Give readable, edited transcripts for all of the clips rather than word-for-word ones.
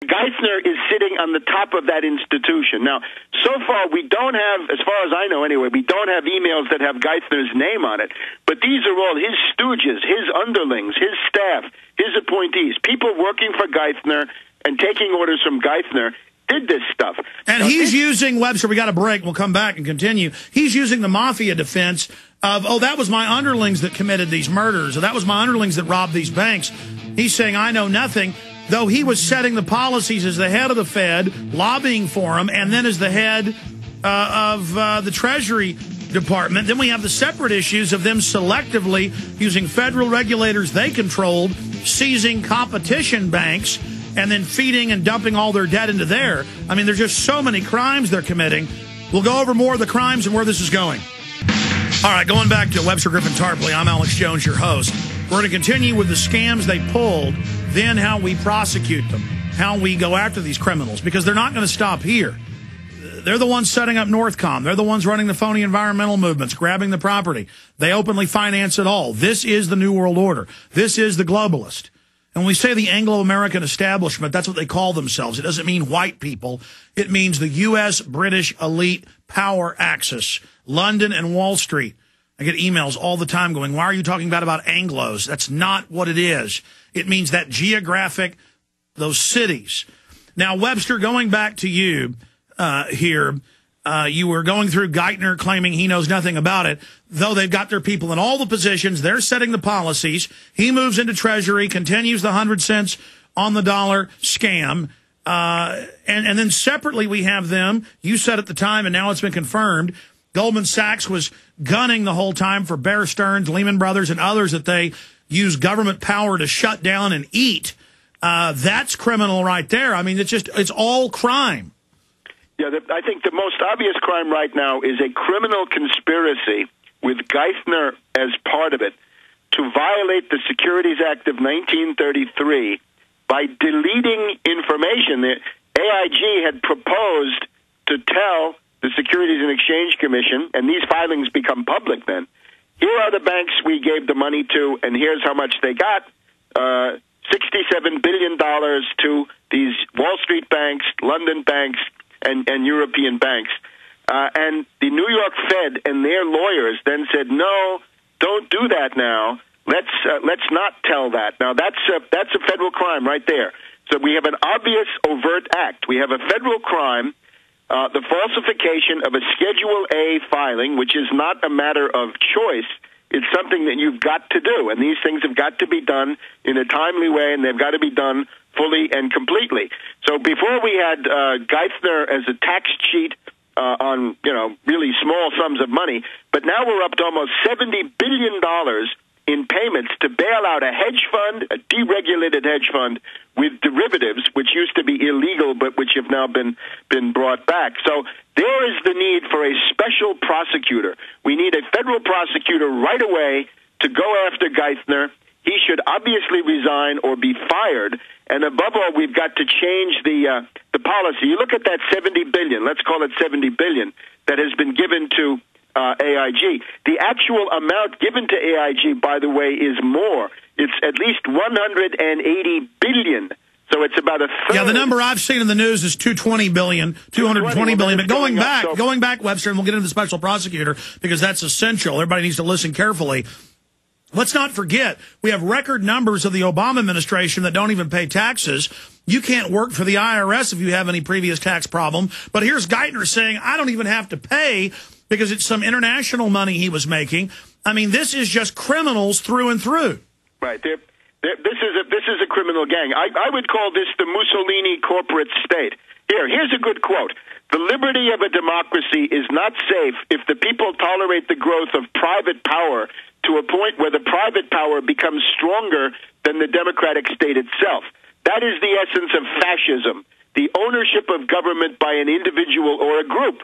Geithner is sitting on the top of that institution. Now, so far, we don't have, as far as I know anyway, we don't have emails that have Geithner's name on it. But these are all his stooges, his underlings, his staff, his appointees, people working for Geithner and taking orders from Geithner did this stuff. And he's using, Webster, we got a break. We'll come back and continue. He's using the mafia defense of, oh, that was my underlings that committed these murders, or that was my underlings that robbed these banks. He's saying, I know nothing, though he was setting the policies as the head of the Fed, lobbying for him, and then as the head of the Treasury Department. Then we have the separate issues of them selectively using federal regulators they controlled, seizing competition banks, and then feeding and dumping all their debt into there. I mean, there's just so many crimes they're committing. We'll go over more of the crimes and where this is going. All right, going back to Webster Griffin Tarpley, I'm Alex Jones, your host. We're going to continue with the scams they pulled, then how we prosecute them, how we go after these criminals, because they're not going to stop here. They're the ones setting up Northcom. They're the ones running the phony environmental movements, grabbing the property. They openly finance it all. This is the New World Order. This is the globalist. And when we say the Anglo-American establishment, that's what they call themselves. It doesn't mean white people. It means the U.S. British elite power axis, London and Wall Street. I get emails all the time going, why are you talking about Anglos? That's not what it is. It means that geographic, those cities. Now, Webster, going back to you here, you were going through Geithner claiming he knows nothing about it, though they've got their people in all the positions. They're setting the policies. He moves into Treasury, continues the 100 cents on the dollar scam. And then separately we have them. You said at the time, and now it's been confirmed, Goldman Sachs was gunning the whole time for Bear Stearns, Lehman Brothers, and others that they use government power to shut down and eat. That's criminal right there. I mean, it's all crime. Yeah, I think the most obvious crime right now is a criminal conspiracy with Geithner as part of it to violate the Securities Act of 1933 by deleting information that AIG had proposed to tell the Securities and Exchange Commission, and these filings become public then. Here are the banks we gave the money to, and here's how much they got. $67 billion to these Wall Street banks, London banks, and European banks. And the New York Fed and their lawyers then said, no, don't do that now. Let's not tell that. Now, that's a federal crime right there. So we have an obvious overt act. We have a federal crime, the falsification of a Schedule A filing, which is not a matter of choice. It's something that you've got to do, and these things have got to be done in a timely way, and they've got to be done fully and completely. So before we had Geithner as a tax cheat on, really small sums of money, but now we're up to almost $70 billion in payments to bail out a hedge fund, a deregulated hedge fund with derivatives, which used to be illegal but which have now been brought back. So there is the need for a special prosecutor. We need a federal prosecutor right away to go after Geithner. He should obviously resign or be fired. And above all, we've got to change the policy. You look at that $70 billion, let's call it $70 billion, that has been given to AIG. The actual amount given to AIG, by the way, is more. It's at least $180 billion. So it's about a third. Yeah, the number I've seen in the news is $220 billion. But going back, Webster, and we'll get into the special prosecutor because that's essential. Everybody needs to listen carefully. Let's not forget, we have record numbers of the Obama administration that don't even pay taxes. You can't work for the IRS if you have any previous tax problem. But here's Geithner saying, I don't even have to pay because it's some international money he was making. I mean, this is just criminals through and through. Right. This is a criminal gang. I would call this the Mussolini corporate state. Here's a good quote. The liberty of a democracy is not safe if the people tolerate the growth of private power to a point where the private power becomes stronger than the democratic state itself. That is the essence of fascism, the ownership of government by an individual or a group.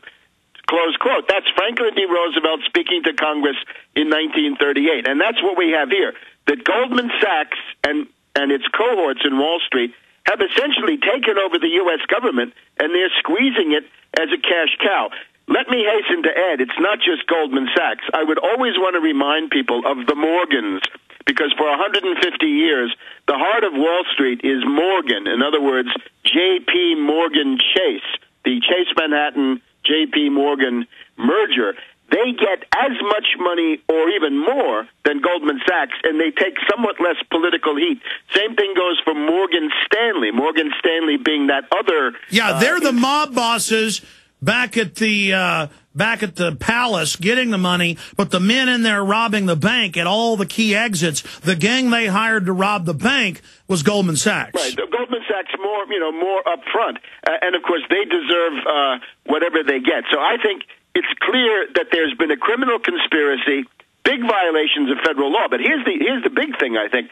Close quote. That's Franklin D. Roosevelt speaking to Congress in 1938. And that's what we have here. That Goldman Sachs and its cohorts in Wall Street have essentially taken over the U.S. government, and they're squeezing it as a cash cow. Let me hasten to add, it's not just Goldman Sachs. I would always want to remind people of the Morgans, because for 150 years, the heart of Wall Street is Morgan. In other words, J.P. Morgan Chase, the Chase Manhattan J.P. Morgan merger. They get as much money or even more than Goldman Sachs, and they take somewhat less political heat. Same thing goes for Morgan Stanley. Morgan Stanley being that other... Yeah, they're the mob bosses back at the palace getting the money, but the men in there robbing the bank at all the key exits, the gang they hired to rob the bank was Goldman Sachs. Right, Goldman Sachs more up front. And, of course, they deserve whatever they get. So I think it's clear that there's been a criminal conspiracy, big violations of federal law. But here's the big thing, I think.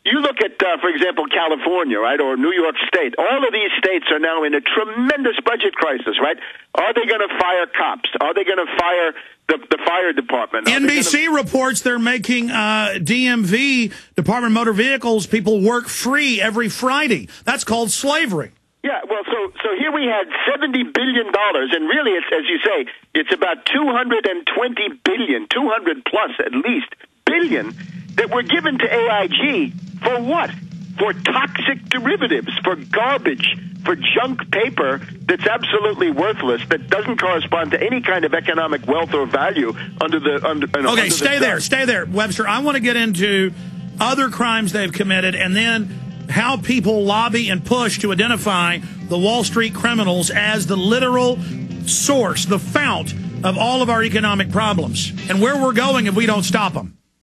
You look at, for example, California, right, or New York State. All of these states are now in a tremendous budget crisis, right? Are they going to fire cops? Are they going to fire the fire department? NBC reports they're making DMV, Department of Motor Vehicles, people work free every Friday. That's called slavery. Yeah, well, so here we had $70 billion, and really, it's, as you say, it's about $220 billion, 200 plus at least, billion, that were given to AIG for what? For toxic derivatives, for garbage, for junk paper that's absolutely worthless, that doesn't correspond to any kind of economic wealth or value under the... Okay, stay there, Webster. I want to get into other crimes they've committed, and then how people lobby and push to identify the Wall Street criminals as the literal source, the fount of all of our economic problems, and where we're going if we don't stop them.